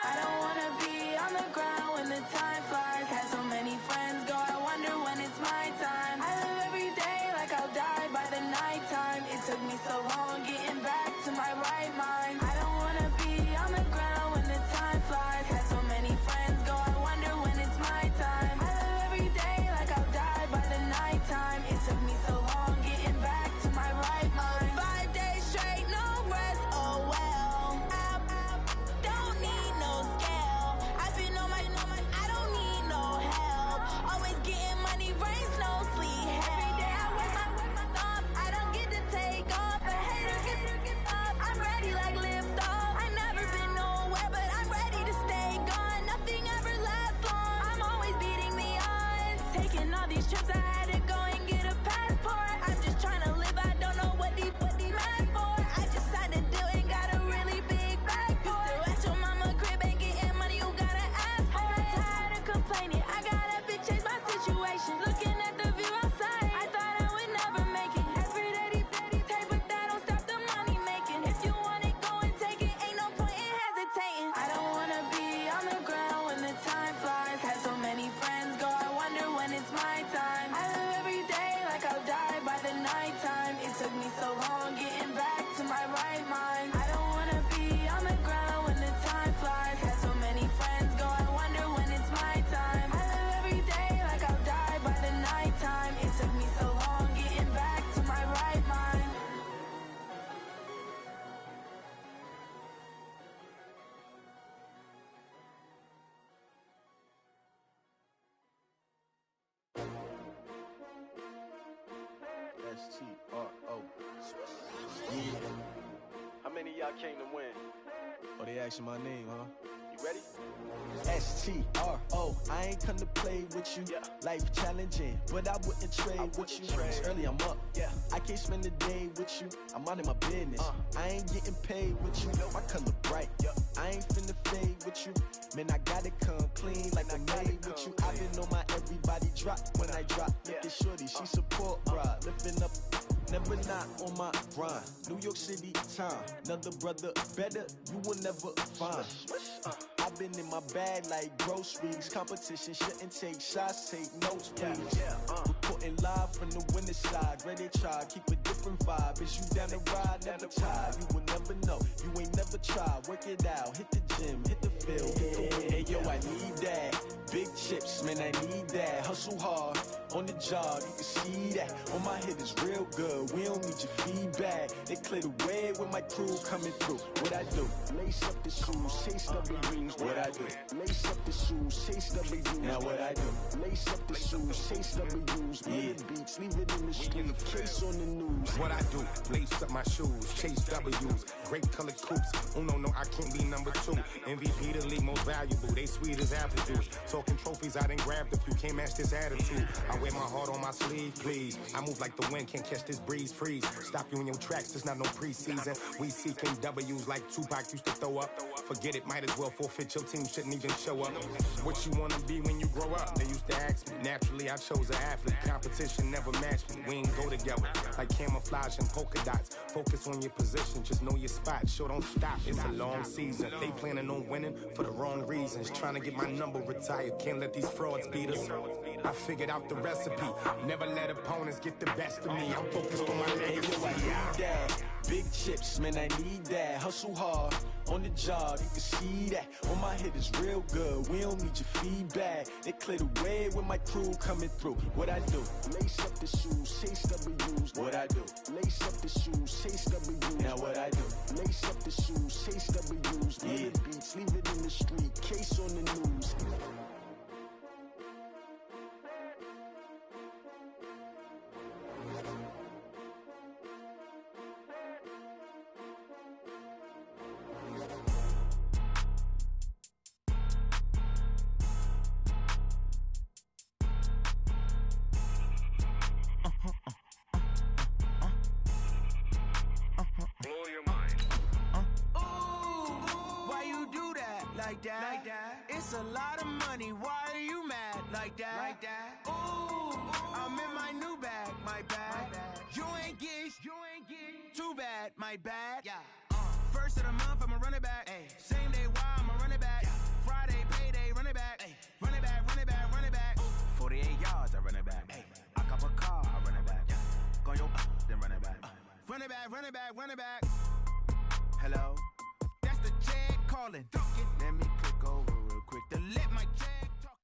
I don't wanna be on the ground when the time flies. Had so many friends go, I wonder when it's my time. I live every day like I'll die by the nighttime. It took me so long getting back to my right mind. I don't wanna be on the ground when the time flies. Had so many friends go, I wonder when it's my time. I live every day like I'll die by the nighttime. It took me so long getting back to my right mind. 5 days straight, no rest, oh well. I don't need no scale. I've been on my, I don't need no help. Always getting money, rain, snow, sleet, every day I work my thumb. I don't get to take off. A hater get up. I'm ready like lift off. I never been nowhere, but I'm ready to stay gone. Nothing ever lasts long. I'm always beating the odds. Taking all these trips, I had to go and get a passport. I'm just trying to live, I don't know what these mad for. I just signed a deal and got a really big bag for it. Still at your mama crib, ain't getting money, you gotta ask for it. I got tired of complaining, I got up and changed my situation. Looking at the view outside, I thought I would never make it. Every day they take, but that don't stop the money making. If you want it, go and take it, ain't no point in hesitating. I don't wanna be on the ground when the time flies. Had so many friends go, I wonder when it's my time. I live every day like I'll die by the nighttime. It took me so long getting back to my right mind. I don't wanna be on the ground when the time flies. Had so many friends go, I wonder when it's my time. I live every day like I'll die by the nighttime. It took me so long getting back to my right mind. STRO. Yeah. How many of y'all came to win? Oh, they asking my name, huh? You ready? STRO. I ain't come to play with you. Life challenging, but I wouldn't trade with you. It's early, I'm up. I can't spend the day with you. I'm out of my business. I ain't getting paid with you. My color bright. I ain't finna fade with you. Man, I gotta come clean like I made with you. I've been on my everybody drop when I drop. Look at shorty, she support bra. Lifting up, never not on my grind. New York City time, another brother better you will never find. I've been in my bag like groceries. Competition shouldn't take shots, take notes, please. Reporting live from the winter side. Ready to try, keep a different vibe. Is you down the ride, never tired. You will never know, you ain't never tried. Work it out, hit the gym, hit the field, hit the win. Hey yo, I need that. Big chips, man, I need that. Hustle hard, on the job, you can see that. On my hit is real good, we don't need your feedback. They clear the way with my crew coming through. What I do? Lace up the shoes, chase W's. What I do? Lace up the shoes, chase W's. Now what I do? Lace up the shoes, chase W's. Yeah, beats, leave it in the street, case on the news. What I do? Lace up my shoes, chase W's. Great colored coops. Oh no, no, I can't be number 2. MVP the league most valuable. They sweet as apple juice. Talking trophies, I done grabbed a few. Can't match this attitude. I wear my heart on my sleeve, please. I move like the wind, can't catch this breeze. Freeze. Stop you in your tracks. There's not no preseason. We seeking W's like Tupac used to throw up. Forget it, might as well forfeit. Your team shouldn't even show up. What you wanna be when you grow up? They used to ask me. Naturally, I chose an athlete. Competition never matched me. We ain't go together like camouflage and polka dots. Focus on your position, just know your spot. Sure, don't stop. It's a long season. They planning on winning for the wrong reasons. Trying to get my number retired. Can't let these frauds beat us. I figured out the recipe. Never let opponents get the best of me. I'm focused on my legacy. I need that. Big chips, man, I need that. Hustle hard, on the job, you can see that. On my hit is real good, we don't need your feedback. They clear the way with my crew coming through. What I do? Lace up the shoes, chase W's. What I do? Lace up the shoes, chase W's. Now what I do? Lace up the shoes, chase W's. Yeah, beats, leave it in the street, case on the news. Like that. It's a lot of money. Why are you mad like that? Ooh, I'm in my new bag, my bad. You ain't get too bad, my bad. First of the month, I'ma run it back. Same day, why I'ma run it back. back. Hello? That's the Jag calling. Let me click over real quick to let my Jag talk.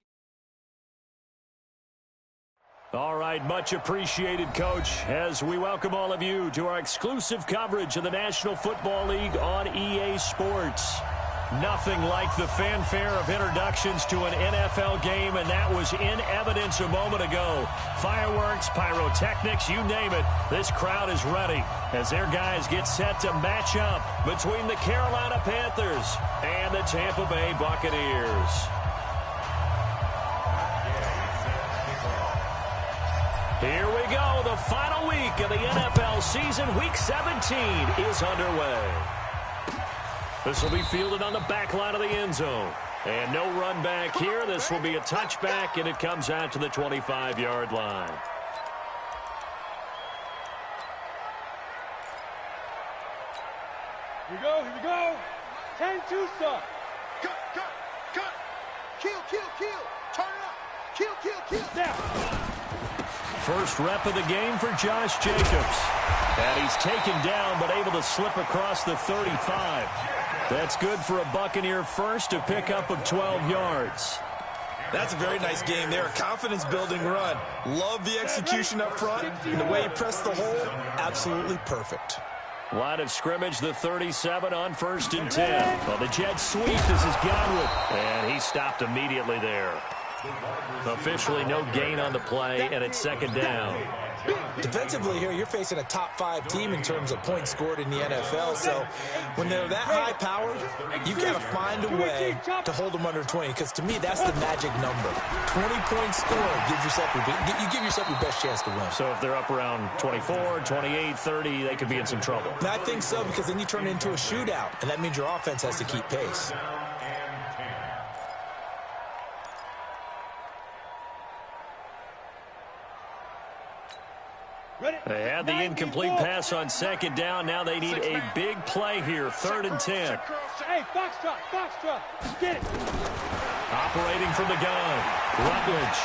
All right, much appreciated, Coach, as we welcome all of you to our exclusive coverage of the National Football League on EA Sports. Nothing like the fanfare of introductions to an NFL game, and that was in evidence a moment ago. Fireworks, pyrotechnics, you name it. This crowd is ready as their guys get set to match up between the Carolina Panthers and the Tampa Bay Buccaneers. Here we go. The final week of the NFL season. Week 17 is underway. This will be fielded on the back line of the end zone. And no run back here. This will be a touchback, and it comes out to the 25-yard line. Here we go. 10-2 stop. Cut. Kill. Turn it up. Kill. Now. First rep of the game for Josh Jacobs. And he's taken down, but able to slip across the 35. That's good for a Buccaneer first, a pickup of 12 yards. That's a very nice game there. A confidence-building run. Love the execution up front. And the way he pressed the hole, absolutely perfect. Line of scrimmage, the 37 on 1st and 10. Well, the Jets sweep. This is Godwin. And he stopped immediately there. Officially no gain on the play, and it's 2nd down. Defensively here, you're facing a top-5 team in terms of points scored in the NFL, so when they're that high-powered, you've got to find a way to hold them under 20, because to me, that's the magic number. 20 points scored gives yourself you give yourself your best chance to win. So if they're up around 24, 28, 30, they could be in some trouble. And I think so, because then you turn it into a shootout, and that means your offense has to keep pace. They had the incomplete pass on 2nd down. Now they need a big play here. 3rd and 10. Hey, Foxtrot. Get it. Operating from the gun. Rutledge.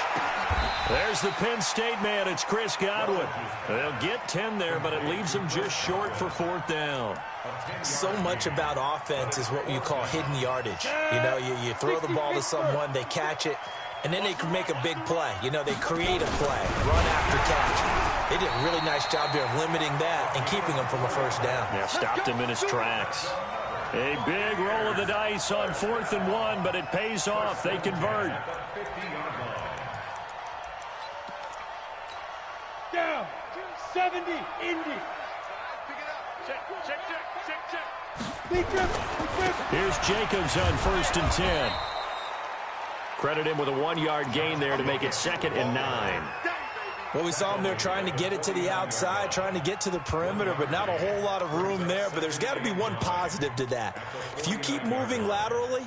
There's the Penn State man. It's Chris Godwin. They'll get 10 there, but it leaves them just short for 4th down. So much about offense is what you call hidden yardage. You know, you throw the ball to someone, they catch it, and then they can make a big play. You know, they create a play, run after catch. They did a really nice job there of limiting that and keeping him from a 1st down. Yeah, stopped him in his tracks. A big roll of the dice on 4th and 1, but it pays off. They convert. Down. 70. Indy. Check. Here's Jacobs on 1st and 10. Credit him with a 1-yard gain there to make it 2nd and 9. Well, we saw him there trying to get it to the outside, trying to get to the perimeter, but not a whole lot of room there. But there's got to be one positive to that. If you keep moving laterally,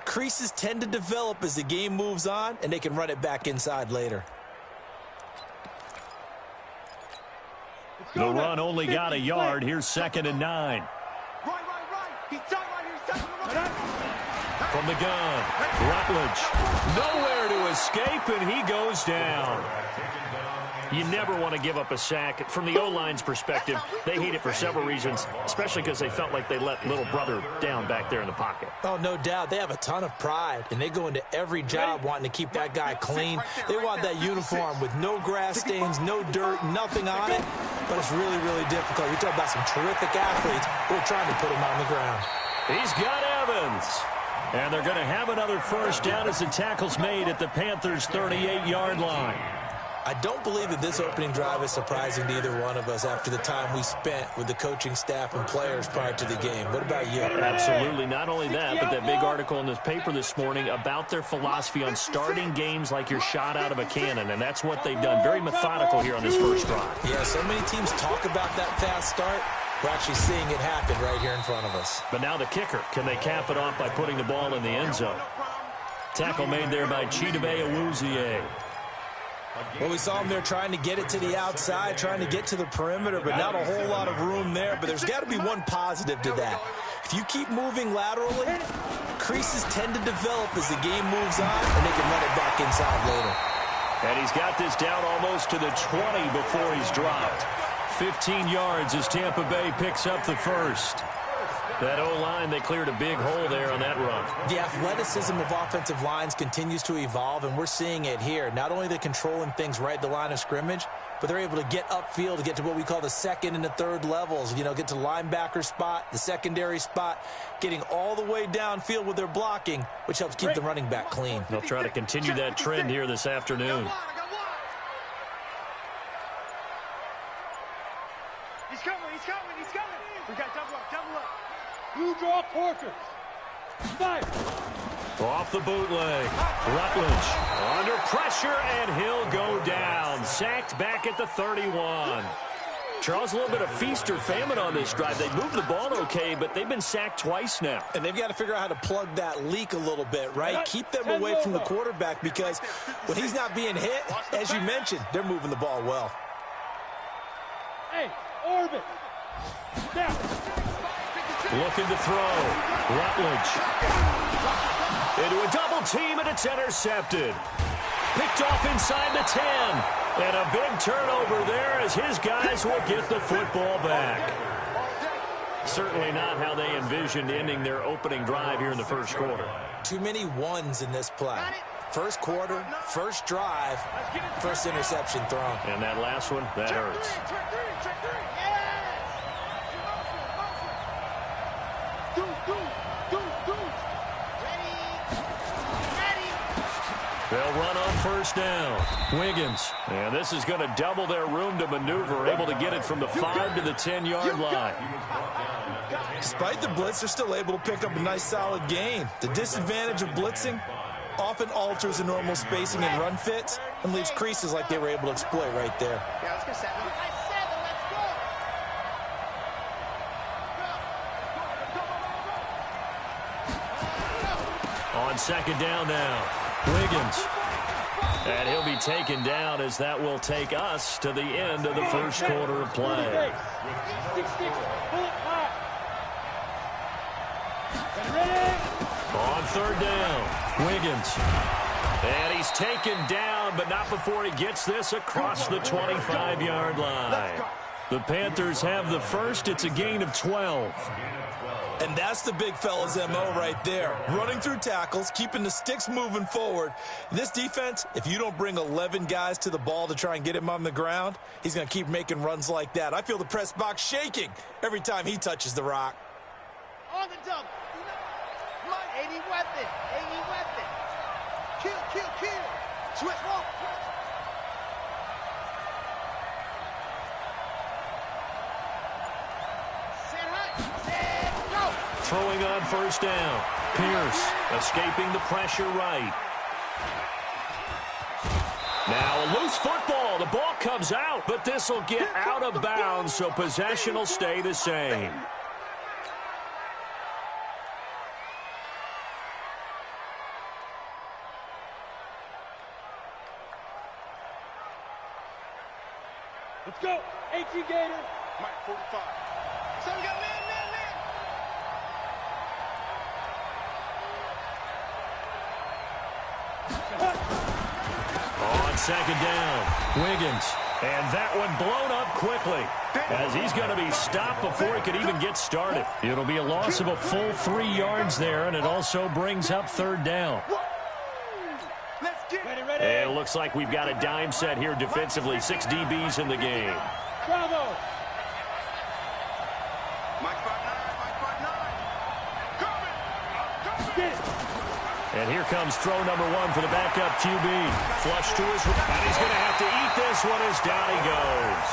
creases tend to develop as the game moves on, and they can run it back inside later. The run only got a yard. Here's 2nd and 9. Right. He's done right here. From the gun, Rutledge. Nowhere to escape, and he goes down. You never want to give up a sack. From the O-line's perspective, they hate it for several reasons, especially because they felt like they let little brother down back there in the pocket. Oh, no doubt. They have a ton of pride, and they go into every job wanting to keep that guy clean. They want that uniform with no grass stains, no dirt, nothing on it, but it's really, really difficult. You're talking about some terrific athletes who are trying to put him on the ground. He's got Evans. And they're going to have another 1st down as the tackle's made at the Panthers' 38-yard line. I don't believe that this opening drive is surprising to either one of us after the time we spent with the coaching staff and players prior to the game. What about you? Absolutely. Not only that, but that big article in this paper this morning about their philosophy on starting games like you're shot out of a cannon, and that's what they've done. Very methodical here on this first drive. Yeah, so many teams talk about that fast start. We're actually seeing it happen right here in front of us. But now the kicker. Can they cap it off by putting the ball in the end zone? Tackle made there by Chidobe Awuzie. Well, we saw him there trying to get it to the outside, trying to get to the perimeter, but not a whole lot of room there. But there's got to be one positive to that. If you keep moving laterally, creases tend to develop as the game moves on, and they can run it back inside later. And he's got this down almost to the 20 before he's dropped. 15 yards as Tampa Bay picks up the first. That O-line, they cleared a big hole there on that run. The athleticism of offensive lines continues to evolve, and we're seeing it here. Not only they're controlling things right at the line of scrimmage, but they're able to get upfield to get to what we call the second and the third levels. You know, get to linebacker spot, the secondary spot, getting all the way downfield with their blocking, which helps keep the running back clean. They'll try to continue that trend here this afternoon. He's coming, he's coming, he's coming. We got double up, double up. You draw quarters. Fire. Off the bootleg. Rutledge under pressure, and he'll go down. Sacked back at the 31. Charles, a little bit of feast or famine on this drive. They moved the ball okay, but they've been sacked twice now. And they've got to figure out how to plug that leak a little bit, right? Keep them away from the quarterback, because when he's not being hit, as you mentioned, they're moving the ball well. Hey, orbit. Now. Looking to throw. Rutledge. Into a double team, and it's intercepted. Picked off inside the 10. And a big turnover there as his guys will get the football back. Certainly not how they envisioned ending their opening drive here in the first quarter. Too many ones in this play. First quarter, first drive, first interception thrown. And that last one, that hurts. They'll run on first down. Wiggins. And this is going to double their room to maneuver, able to get it from the 5 to the 10-yard line. Despite the blitz, they're still able to pick up a nice, solid gain. The disadvantage of blitzing often alters the normal spacing and run fits and leaves creases like they were able to exploit right there. Yeah, let's get 7. On second down now. Wiggins. And he'll be taken down as that will take us to the end of the first quarter of play. On third down, Wiggins. And he's taken down, but not before he gets this across the 25-yard line. The Panthers have the first. It's a gain of 12. And that's the big fella's MO right there. Running through tackles, keeping the sticks moving forward. This defense, if you don't bring 11 guys to the ball to try and get him on the ground, he's going to keep making runs like that. I feel the press box shaking every time he touches the rock. On the double. Come on, 80 weapon. 80 weapon. Kill, kill, kill. Switch, roll. Throwing on first down. Pierce escaping the pressure right. Now a loose football. The ball comes out, but this will get out of bounds, so possession will stay the same. Let's go. 18 Gator. Mike 45. So we got man. On second down, Wiggins. And that one blown up quickly as he's going to be stopped before he could even get started. It'll be a loss of a full 3 yards there, and it also brings up third down. And it looks like we've got a dime set here defensively. 6 DBs in the game. Bravo. Mike 5'9", Mike 5'9". Coming. And here comes throw number 1 for the backup QB. Flush to his right, and he's going to have to eat this one as down he goes.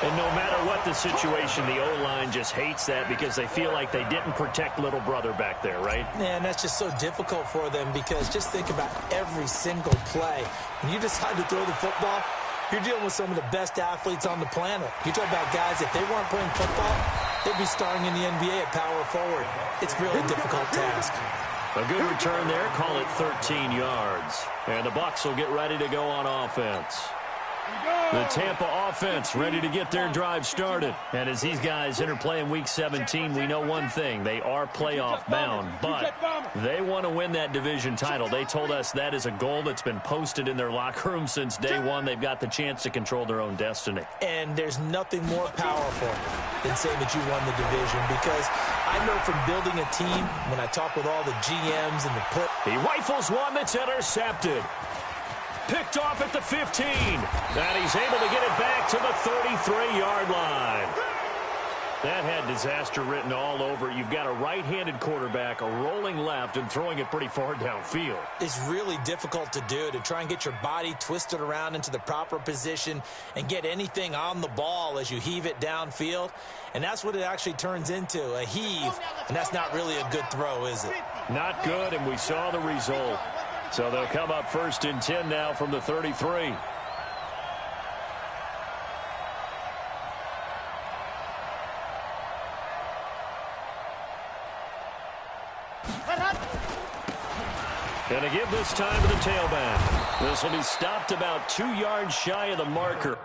And no matter what the situation, the O-line just hates that because they feel like they didn't protect little brother back there, right? Man, that's just so difficult for them because just think about every single play. When you decide to throw the football, you're dealing with some of the best athletes on the planet. You talk about guys, if they weren't playing football, they'd be starring in the NBA at power forward. It's really a difficult task. A good return there. Call it 13 yards. And the Bucs will get ready to go on offense. The Tampa offense ready to get their drive started. And as these guys enter play in Week 17, we know one thing. They are playoff bound, but they want to win that division title. They told us that is a goal that's been posted in their locker room since day one. They've got the chance to control their own destiny. And there's nothing more powerful than saying that you won the division, because I know from building a team, when I talk with all the GMs and the put. He rifles one that's intercepted. Picked off at the 15. And he's able to get it back to the 33-yard line. That had disaster written all over it. You've got a right-handed quarterback, a rolling left, and throwing it pretty far downfield. It's really difficult to do, to try and get your body twisted around into the proper position and get anything on the ball as you heave it downfield. And that's what it actually turns into, a heave. And that's not really a good throw, is it? Not good, and we saw the result. So they'll come up 1st and 10 now from the 33. Gonna give this time to the tailback. This will be stopped about 2 yards shy of the marker.